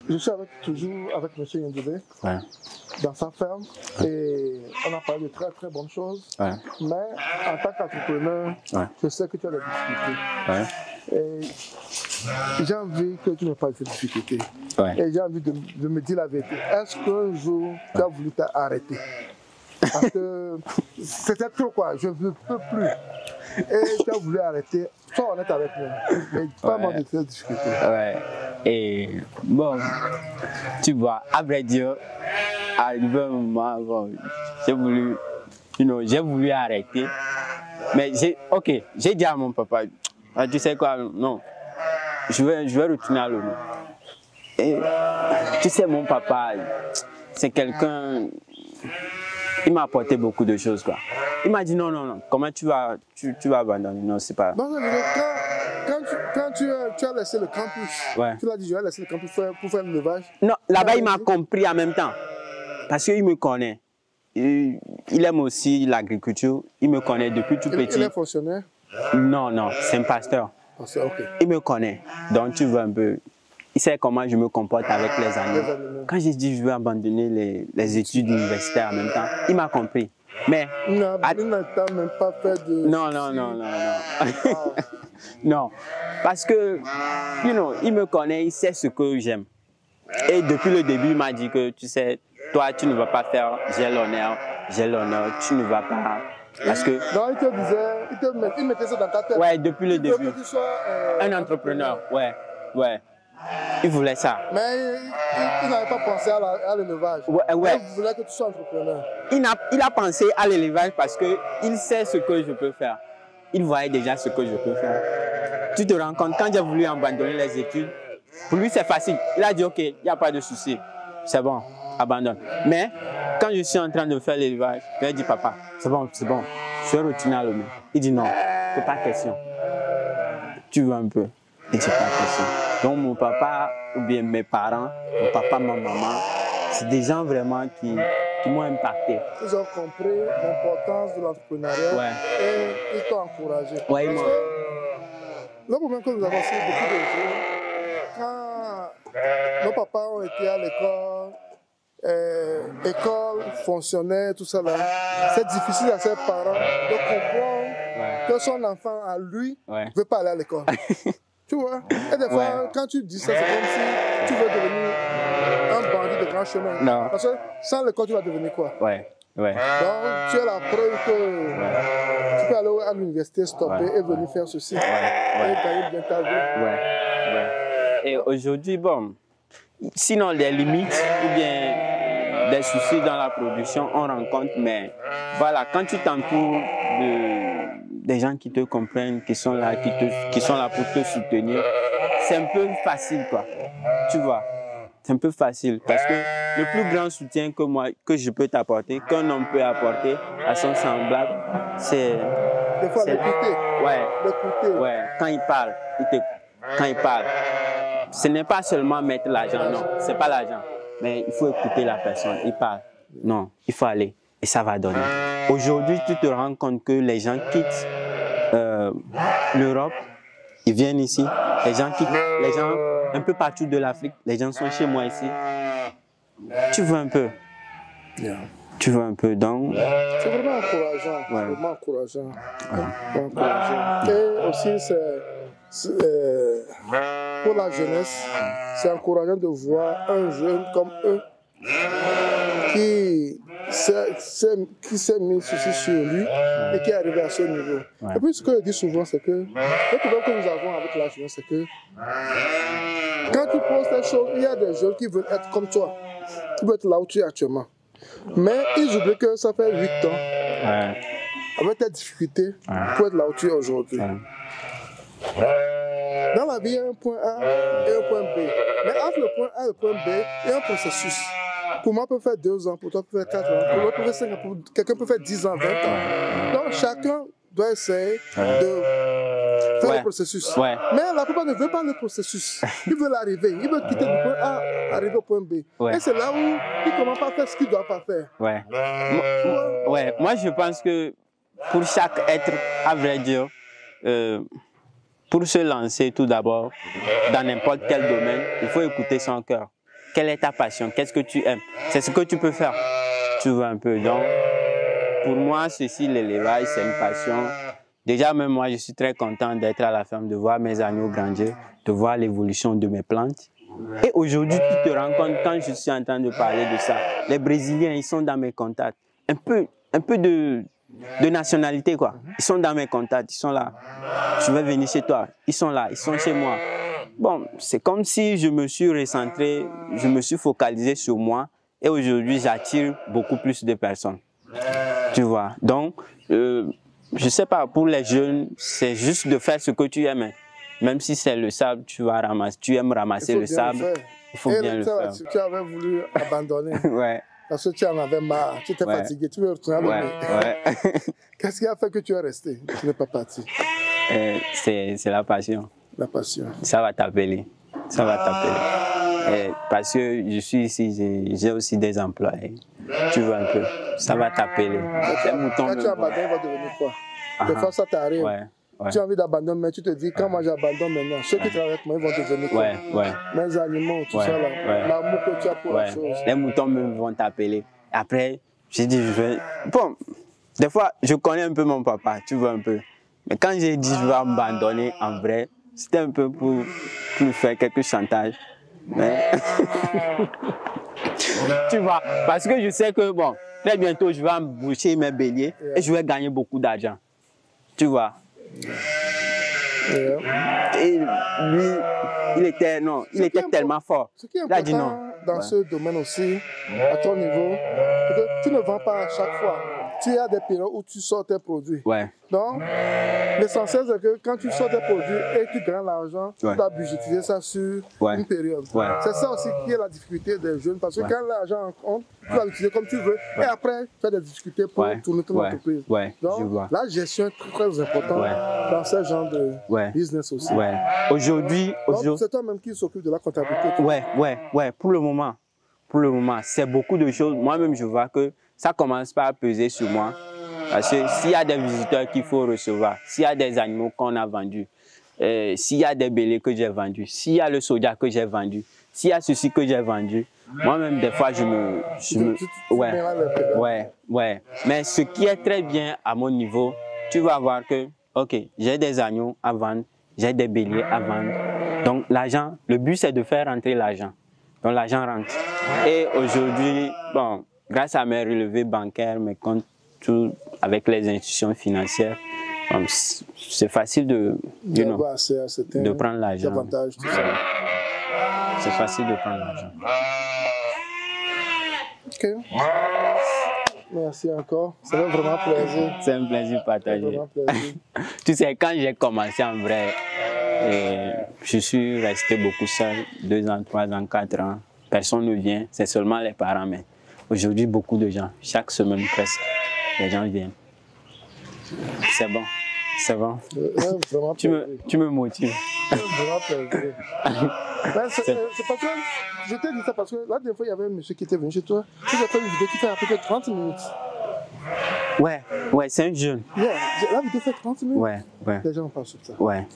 Je suis toujours avec M. Yandouvé, ouais. dans sa ferme, et on a parlé de très très bonnes choses. Ouais. Mais en tant qu'entrepreneur, Ouais. je sais que tu as des difficultés. Ouais. Et j'ai envie que tu me parles de ces difficultés. Ouais. Et j'ai envie de me dire la vérité. Est-ce qu'un jour, tu as voulu t'arrêter? Parce que c'était trop quoi, je ne peux plus. Et tu as voulu arrêter, sois honnête avec moi. Et pas mal de ces difficultés. Ouais. Et bon, tu vois, à vrai dire, arrivé un moment, bon, j'ai voulu arrêter. Mais j'ai dit à mon papa, ah, tu sais quoi, non, je vais retourner à l'ONU. Et tu sais, mon papa, c'est quelqu'un, il m'a apporté beaucoup de choses, quoi. Il m'a dit non, comment tu vas abandonner? Non, c'est pas. Non, quand tu as laissé le campus, Ouais. tu l'as dit, je vais laisser le campus pour faire l'élevage. Non, là-bas, il m'a compris en même temps. Parce qu'il me connaît. Il aime aussi l'agriculture. Il me connaît depuis tout petit. Il est fonctionnaire? Non, c'est un pasteur. Okay. Il me connaît. Donc, tu vois un peu. Il sait comment je me comporte avec les animaux. Quand j'ai dit que je vais abandonner les études universitaires en même temps, il m'a compris. Mais il n'a même pas fait de... Non. Non, parce que, il me connaît, il sait ce que j'aime. Et depuis le début, il m'a dit que, tu sais, toi, tu ne vas pas faire, j'ai l'honneur, tu ne vas pas, parce que... Non, il te disait, il mettait ça dans ta tête. Ouais, depuis le début. Que tu sois, un entrepreneur, ouais. Il voulait ça. Mais il n'avait pas pensé à l'élevage. Ouais. Il voulait que tu sois entrepreneur. Il a pensé à l'élevage parce qu'il sait ce que je peux faire. Il voyait déjà ce que je peux faire. Tu te rends compte, quand j'ai voulu abandonner les études, pour lui c'est facile. Il a dit ok, il n'y a pas de souci. C'est bon, abandonne. Mais quand je suis en train de faire l'élevage, je lui ai dit papa, c'est bon. Je vais retourner à l'homme. Il dit non, c'est pas question. Tu veux un peu? Il dit pas question. Donc mon papa, ou bien mes parents, mon papa, ma maman, c'est des gens vraiment qui m'ont impacté. Ils ont compris l'importance de l'entrepreneuriat et ils t'ont encouragé. Ouais, parce que le problème que nous avons, c'est beaucoup de jours, quand nos papas ont été à l'école fonctionnaire, tout ça là, c'est difficile à ses parents de comprendre que son enfant à lui ne veut pas aller à l'école. Tu vois? Et des fois, quand tu dis ça, c'est comme si tu veux devenir un bandit de grand chemin. Non. Parce que sans l'école, tu vas devenir quoi? Ouais. Donc, tu as la preuve que tu peux aller à l'université, stopper et venir faire ceci. Et gagner bien ta vie. Et aujourd'hui, bon, sinon les limites ou bien des soucis dans la production, on rencontre, mais voilà, quand tu t'entoures des gens qui te comprennent, qui sont là pour te soutenir, c'est un peu facile, quoi. Tu vois, c'est un peu facile parce que le plus grand soutien que je peux t'apporter, qu'un homme peut apporter à son semblable, c'est... Des fois, l'écouter. Ouais, quand il parle, ce n'est pas seulement mettre l'argent, non, c'est pas l'argent. Mais il faut écouter la personne, il parle. Non, il faut aller et ça va donner. Aujourd'hui, tu te rends compte que les gens quittent l'Europe, ils viennent ici. Les gens un peu partout de l'Afrique, les gens sont chez moi ici. Tu veux un peu. Tu veux un peu, donc... C'est vraiment encourageant. Vraiment encourageant. Et aussi, pour la jeunesse, c'est encourageant de voir un jeune comme eux qui s'est mis ceci sur lui et qui est arrivé à ce niveau. Et puis ce que je dis souvent, c'est que le problème que nous avons avec la jeunesse, c'est que quand tu poses des choses, il y a des jeunes qui veulent être comme toi, qui veulent être là où tu es actuellement. Mais ils oublient que ça fait 8 ans, avec tes difficultés, pour être là où tu es aujourd'hui. Dans la vie, il y a un point A et un point B. Mais entre le point A et le point B, il y a un processus. Pour moi, peut faire 2 ans, pour toi, peut faire 4 ans, pour l'autre, peut faire 5 ans, pour quelqu'un peut faire 10 ans, 20 ans. Donc, chacun doit essayer de faire le processus. Mais la plupart ne veulent pas le processus. Ils veulent arriver. Ils veulent quitter du point A, arriver au point B. Et c'est là où ils ne commencent pas à faire ce qu'ils ne doivent pas faire. Moi, je pense que pour chaque être, à vrai dire, pour se lancer tout d'abord dans n'importe quel domaine, il faut écouter son cœur. quelle est ta passion, qu'est-ce que tu aimes. C'est ce que tu peux faire. Tu vois un peu. Donc, pour moi, ceci, l'élevage, c'est une passion. Déjà, même moi, je suis très content d'être à la ferme, de voir mes agneaux grandir, de voir l'évolution de mes plantes. Et aujourd'hui, tu te rends compte, quand je suis en train de parler de ça, les Brésiliens, ils sont dans mes contacts. Un peu de nationalité, quoi. Ils sont dans mes contacts, ils sont là. Je vais venir chez toi. Ils sont là, ils sont chez moi. Bon, c'est comme si je me suis recentré, je me suis focalisé sur moi. Et aujourd'hui, j'attire beaucoup plus de personnes. Tu vois. Donc, je sais pas, pour les jeunes, c'est juste de faire ce que tu aimes. Même si c'est le sable, tu aimes ramasser le sable, il faut bien le faire. Tu avais voulu abandonner. Ouais. Parce que tu en avais marre, tu étais fatigué, tu veux retourner à l'eau. Qu'est-ce qui a fait que tu es resté? Tu n'es pas parti. C'est la passion. La passion. Ça va t'appeler. Ça va t'appeler. Parce que je suis ici, j'ai aussi des employés. Tu vois un peu. Ça va t'appeler. Quand tu abandonnes, il va devenir quoi? Des fois, ça t'arrive. Ouais. Tu as envie d'abandonner, mais tu te dis, quand moi j'abandonne maintenant, ceux qui travaillent avec moi, ils vont devenir quoi? Mes animaux, tout ça là. L'amour que tu as pour la chose. Les moutons vont t'appeler. Après, j'ai dit, bon, des fois, je connais un peu mon papa, tu vois un peu. Mais quand j'ai dit, je vais abandonner, en vrai, c'était un peu pour faire quelques chantages. Mais... tu vois, parce que je sais que, bon, très bientôt, je vais embaucher mes béliers et je vais gagner beaucoup d'argent. Tu vois. Et lui, il était tellement fort. Ce qui est important dans ce domaine aussi, à ton niveau, c'est que tu ne vends pas à chaque fois. Tu as des périodes où tu sors tes produits. Donc, l'essentiel, c'est que quand tu sors tes produits et tu gagnes l'argent, tu dois budgétiser ça sur une période. C'est ça aussi qui est la difficulté des jeunes, parce que quand l'argent rentre, tu vas l'utiliser comme tu veux, et après, tu as des difficultés pour tourner ton entreprise. Donc, la gestion est très importante dans ce genre de business aussi. Aujourd'hui, c'est toi-même qui s'occupe de la comptabilité. Pour le moment, c'est beaucoup de choses. Moi-même, je vois que ça commence par peser sur moi. Parce que s'il y a des visiteurs qu'il faut recevoir, s'il y a des animaux qu'on a vendus, s'il y a des bélés que j'ai vendus, s'il y a le soja que j'ai vendu, s'il y a ceci que j'ai vendu, moi-même, des fois, Mais ce qui est très bien à mon niveau, tu vas voir que, ok, j'ai des agneaux à vendre, j'ai des béliers à vendre. Donc, l'argent, le but, c'est de faire rentrer l'argent. Donc, l'argent rentre. Et aujourd'hui, bon, grâce à mes relevés bancaires, mes comptes, tout avec les institutions financières, c'est facile de prendre l'argent. C'est facile de prendre l'argent. Ok. Merci encore. Ça fait vraiment plaisir. C'est un plaisir partagé. Tu sais, quand j'ai commencé en vrai, je suis resté beaucoup seul, 2 ans, 3 ans, 4 ans. Personne ne vient, c'est seulement les parents. Mais aujourd'hui, beaucoup de gens, chaque semaine presque, les gens viennent. C'est bon, c'est bon. Tu me motives. Vraiment plaisir. C'est parce que je t'ai dit ça parce que la dernière fois, il y avait un monsieur qui était venu chez toi. Tu as fait une vidéo qui fait à peu près 30 minutes. Ouais, c'est un jeune. La vidéo fait 30 minutes. Ouais. Les gens parlent sur ça. Ouais.